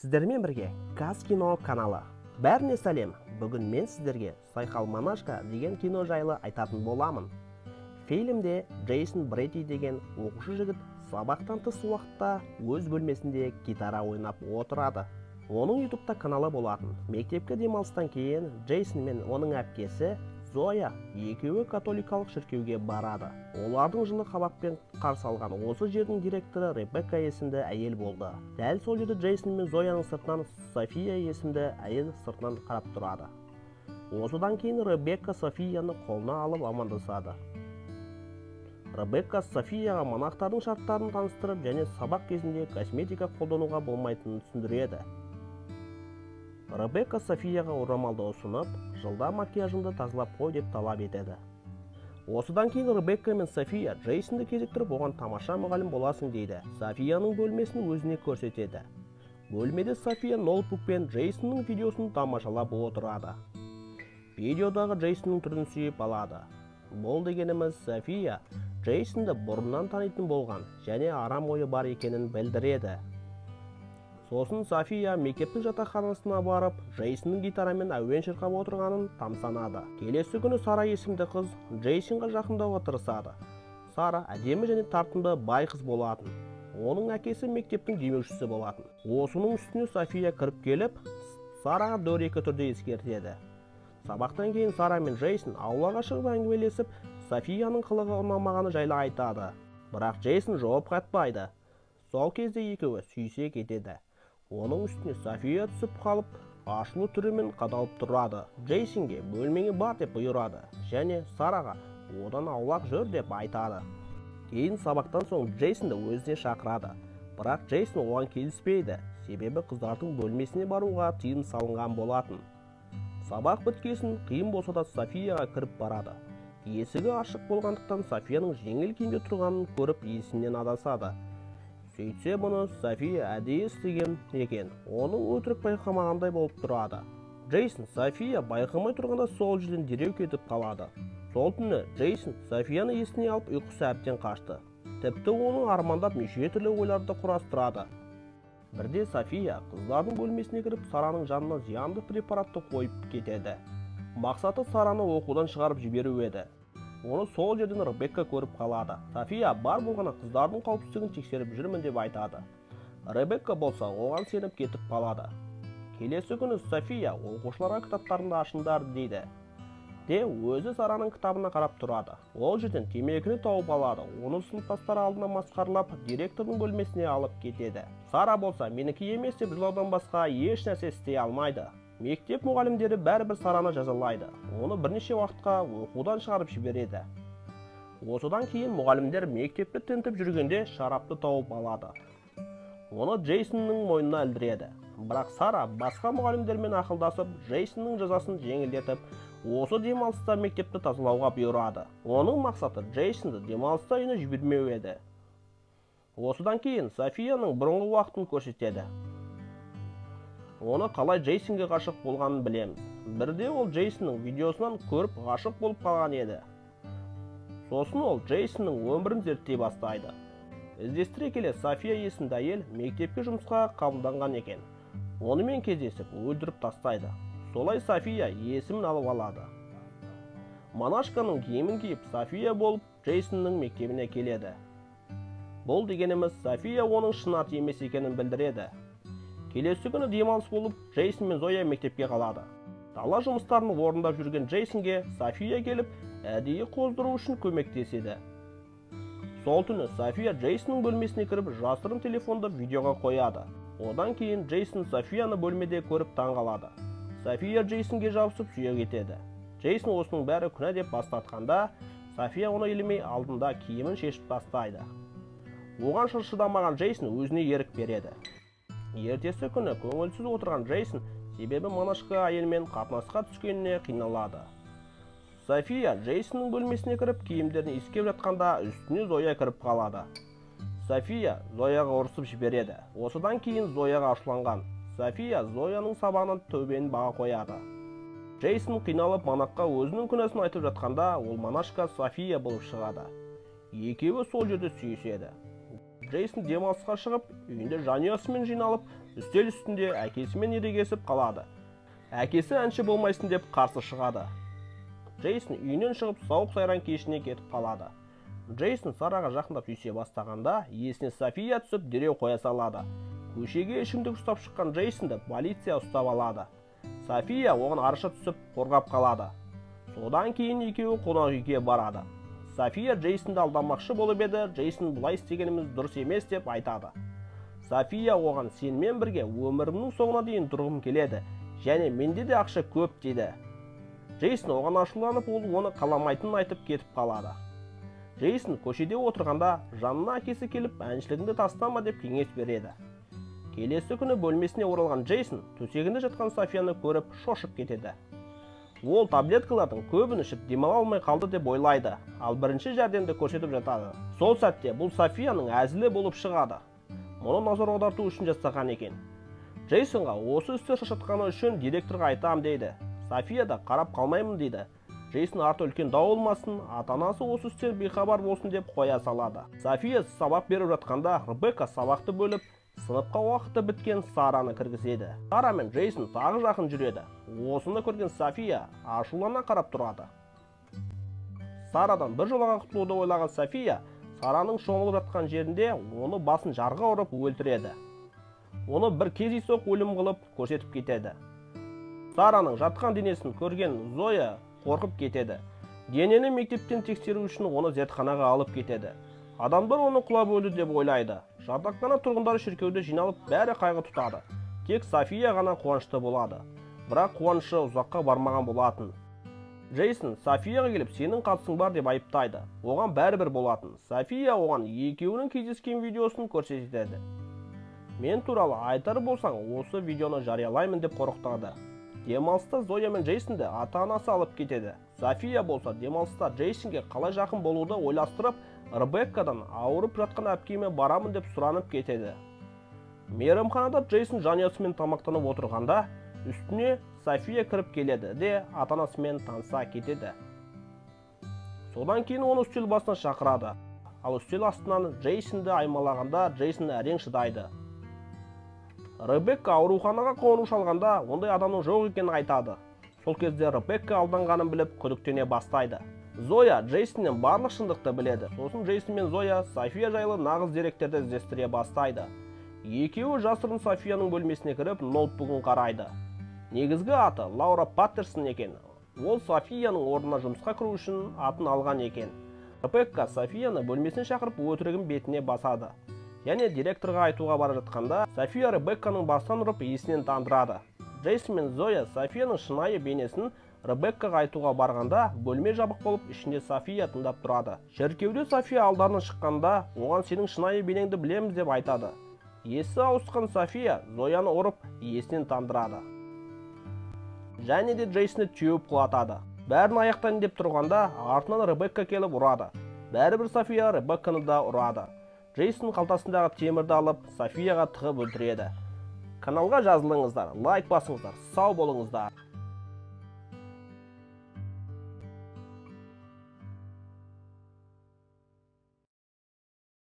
Сіздермен бірге Казкино каналы. Бәріне сәлем. Бүгін мен сіздерге Сайқал Манашка деген кино жайлы айтатын боламын. Фильмде Джейсон Бретти деген оқушы жігіт сабақтан тыс уақытта өз бөлмесінде гитара ойнап отырады. Оның ютубта каналы болатын. Мектепке демалыстан кейін Джейсон мен оның әпкесі Зоя екеуі католикалық шіркеуге барады. Олардың жылы қабақпен қарсы алған осы жердің директоры Ребекка есімді әйел болды. Дәл сол жерде Джейсон мен Зояның сыртынан София есімді әйел сыртынан қарап тұрады. Осыдан кейін Ребекка Софияны қолына алып амандасады. Ребекка Софияға монахтардың шарттарын таныстырып және сабақ кезінде косметика қолдануға болмайтынын түсіндіреді. Ребекка Софияға орамалды ұсынып, жылда макияжыңды тазалап қой деп талап етеді. Осыдан кейін Ребекка мен София Джейсонды кезіктіріп, оған тамаша мұғалім боласың дейді. Софияның бөлмесін өзіне көрсетеді. Бөлмеде София ноутбукпен Джейсонның видеосын тамашалап отырады. Видеодағы Джейсонның түрін сүйіп алады. Бұл дегеніміз София Джейсонды бұрыннан танитын болған және арам ойы бар екенін білдіреді. Сосын София мектептің жатақханасына барып, Джейсонның гитарамен әуен шырқап отырғанын тамсанады. Келесі күні Сара есімді қыз Джейсонға жақындауға тырысады. Сара әдемі және тартымды бай қыз болатын. Оның әкесі мектептің демеушісі болатын. Осының үстіне София кіріп келіп, Сараға дөрекі түрде ескертеді. Сабақтан кейін Сара мен Джейсон аулаға шығып әңгімелесіп, Софияның қылығы ұнамағаны жайлы айтады. Бірақ Джейсон жауап қатпайды. Сол кезде екеуі сүйісе кетеді. Оның үстіне София түсіп қалып, ашулы түрімен қадалып тұрады. Джейсонге бөлмеңе бар деп бұйырады және Сараға одан аулақ жүр деп айтады. Кейін сабақтан соң Джейсонды өзіне шақырады. Бірақ Джейсон оған келіспейді, себебі қыздардың бөлмесіне баруға тыйым салынған болатын. Сабақ біткесін қиын болса да Софияға кіріп барады. Есігі ашық болғандықтан Софияның жеңіл күйінде тұрғанын көріп есінен адасады. Сөйтсе бұны София әдейі істеген екен, оның өтірік байқамағандай болып тұрады. Джейсон София байқамай тұрғанда сол жерден дереу кетіп қалады. Сол түні Джейсон Софияны есіне алып ұйқысы әбден қашты. Тіпті оның армандап неше түрлі ойларды құрастырады. Бірде София қыздардың бөлмесіне кіріп Сараның жанына зиянды препаратты қойып кетеді. Мақсаты Сараны оқудан шығарып жіберу еді. Оны сол жерден Ребекка көріп қалады. София бар болғаны қыздардың қауіпсіздігін тексеріп жүрмін деп айтады. Ребекка болса оған сеніп кетіп қалады. Келесі күні София оқушыларға кітаптарында ашыңдар дейді. Де өзі Сараның кітабына қарап тұрады. Ол жерден темекіні тауып алады. Оны сыныптастары алдына масқаралап, директордың бөлмесіне алып кетеді. Сара болса менікі емес деп жылаудан басқа еш нәрсе істей алмайды. Мектеп мұғалімдері бәрібір Сараны жазалайды. Оны бірнеше уақытқа оқудан шығарып жібереді. Осыдан кейін мұғалімдер мектепті тінтіп жүргенде шарапты тауып алады. Оны Джейсонның мойнына ілдіреді. Бірақ Сара басқа мұғалімдермен ақылдасып, Джейсонның жазасын жеңілдетіп, осы демалыста мектепті тазалауға бұйырады. Оның мақсаты Джейсонды демалыста үйіне жібермеу еді. Осыдан кейін Софияның бұрынғы уақытын көрсетеді. Оны қалай Джейсонге ғашық болғанын білеміз. Бірде ол Джейсонның видеосынан көріп ғашық болып қалған еді. Сосын ол Джейсонның өмірін зерттей бастайды. Іздестіре келе София есімді әйел мектепке жұмысқа қабылданған екен. Онымен кездесіп өлтіріп тастайды. Солай София есімін алып алады. Манашканың киімін киіп София болып Джейсонның мектебіне келеді. Бұл дегеніміз София оның шын аты емес екенін білдіреді. Келесі күні демалыс болып, Джейсон мен Зоя мектепке қалады. Дала жұмыстарын орындап жүрген Джейсонге София келіп, әдейі қоздыру үшін көмектеседі. Сол түні София Джейсонның бөлмесіне кіріп, жасырын телефонды видеоға қояды. Одан кейін Джейсон Софияны бөлмеде көріп таңғалады. София Джейсонге жабысып сүйе кетеді. Джейсон осының бәрі күнә деп бастатқанда, София оны елемей алдында киімін шешіп тастайды. Оған шыдамаған Джейсон өзіне ерік береді. Ертесі күні көңілсіз отырған Джейсон себебі Манашка әйелмен қатынасқа түскеніне қиналады. София Джейсонның бөлмесіне кіріп киімдерін иіскеп жатқанда үстіне Зоя кіріп қалады. София Зояға ұрсып жібереді. Осыдан кейін Зояға ашуланған. София Зояның сабағынан төбені баға қояды. Джейсон қиналып Манаққа өзінің күнәсін айтып жатқанда, ол Манашка София болып шығады. Екеуі сол жерде сүйіседі. Джейсон демалысқа шығып, үйінде жанұясымен жиналып, Үстел үстінде әкесімен ерегесіп қалады. Әкесі әнші болмайсың деп қарсы шығады. Джейсон үйінен шығып сауық сайран кешіне кетіп қалады. Джейсон Сараға жақындап сүйсе бастағанда, есіне София түсіп дереу қоя салады. Көшеге ішімдік ұстап шыққан Джейсонды полиция ұстап алады. София оған арша түсіп қорғап қалады. Содан кейін екеуі қонақ үйге барады. София Джейсонды алдамақшы болып еді, Джейсон бұлай істегеніміз дұрыс емес деп айтады. София оған сенімен бірге өмірімнің соңына дейін тұрғым келеді, және менде де ақша көп дейді. Джейсон оған ашуланып, ол оны қаламайтынын айтып кетіп қалады. Джейсон көшеде отырғанда жанына әкесі келіп, әншілігіңді тастама деп кеңес береді. Келесі күні бөлмесіне оралған Джейсон төсегінде жатқан Софияны көріп шошып кетеді. Ол таблеткалардың көбін ішіп демала алмай қалды деп ойлайды, ал бірінші жәрдемді көрсетіп жатады. Сол сәтте бұл Софияның әзілі болып шығады. Мұны назар аударту үшін жасаған екен. Джейсонға осы істі шашатқаны үшін директорға айтам дейді. София да қарап қалмаймын дейді. Джейсон арты үлкен дау болмасын, ата-анасы осы істен бейхабар болсын деп қоя салады. София сабақ беріп жатқанда Ребекка сабақты бөліп, сыныпқа уақыты біткен Сараны кіргізеді. Сара мен Джейсон тағы жақын жүреді. Осыны көрген София ашулана қарап тұрады. Сарадан бір жолаға құтылуды ойлаған София Сараның шомылып жатқан жерінде оны басын жарға ұрып өлтіреді. Оны бір кездейсоқ өлім қылып көрсетіп кетеді. Сараның жатқан денесін көрген Зоя қорқып кетеді. Денені мектептен тексеру үшін оны зертханаға алып кетеді. Адамдар оны құлап өлді деп ойлайды. Жатақхана тұрғындары шіркеуде жиналып бәрі қайғы тұтады. Тек София ғана қуанышты болады. Бірақ қуанышы ұзаққа бармаған болатын. Джейсон Софияға келіп, сенің қатысың бар деп айыптайды. Оған бәрібір болатын. София оған екеуінің кездескен видеосын көрсетеді. Мен туралы айтар болсаң, осы видеоны жариялаймын деп қорқытады. Демалыста Зоя мен Джейсонды ата-анасы алып кетеді. София болса демалыста Джейсонге қалай жақын болуды ойластырып, Ребеккадан ауырып жатқан әпкеме барамын деп сұранып кетеді. Мейрамханада Джейсон жанұясымен тамақтанып отырғанда, үстіне София кіріп келеді де ата-анасымен таныса кетеді. Содан кейін оны үстел басына шақырады. Ал үстел астынан Джейсонды аймалағанда Джейсон әрең шыдайды. Ребекка ауруханаға қоңырау шалғанда ондай адамның жоқ екенін айтады. Сол кезде Ребекка алданғанын біліп күдіктене бастайды. Зоя Джейсоннен барлық шындықты біледі. Сосын Джейсон мен Зоя София жайлы нағыз деректерді іздестіре бастайды. Екеуі жасырын Софияның бөлмесіне кіріп ноутбугын қарайды. Негізгі аты Лаура Паттерсон екен. Ол Софияның орнына жұмысқа кіру үшін атын алған екен. Ребекка Софияны бөлмесіне шақырып өтірігін бетіне басады. Яғни директорға айтуға бара жатқанда, София Ребекканың бастан ұрып есінен тандырады. Джейсон мен Зоя Софияның шынайы бейнесін Ребеккаға айтуға барғанда, бөлме жабық болып, ішінде София тыңдап тұрады. Шіркеуде София алдарынан шыққанда, оған сенің шынайы бейнеңді білеміз деп айтады. Есі ауысқан София Зояны ұрып, есінен тандырады. Және де Джейсонды теуіп құлатады. Бәрін аяқтайын деп тұрғанда, артынан Ребекка келіп ұрады. Бәрібір София Ребекканы да ұрады. Джейсон қалтасындағы темірді алып, Софияға тығып өлтіреді. Каналға жазылыңыздар, лайк басыңыздар, сау болыңыздар.